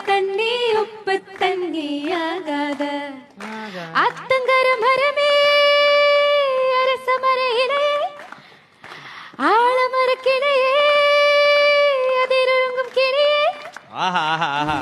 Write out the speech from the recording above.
தண்ணி உப்பு தண்ணி ஆகாத அத்தங்கர மரமே அரச மர இலையே ஆழமர கிளையே அதிரொழுங்கும் கிளியே. ஆஹா ஆஹா ஆஹா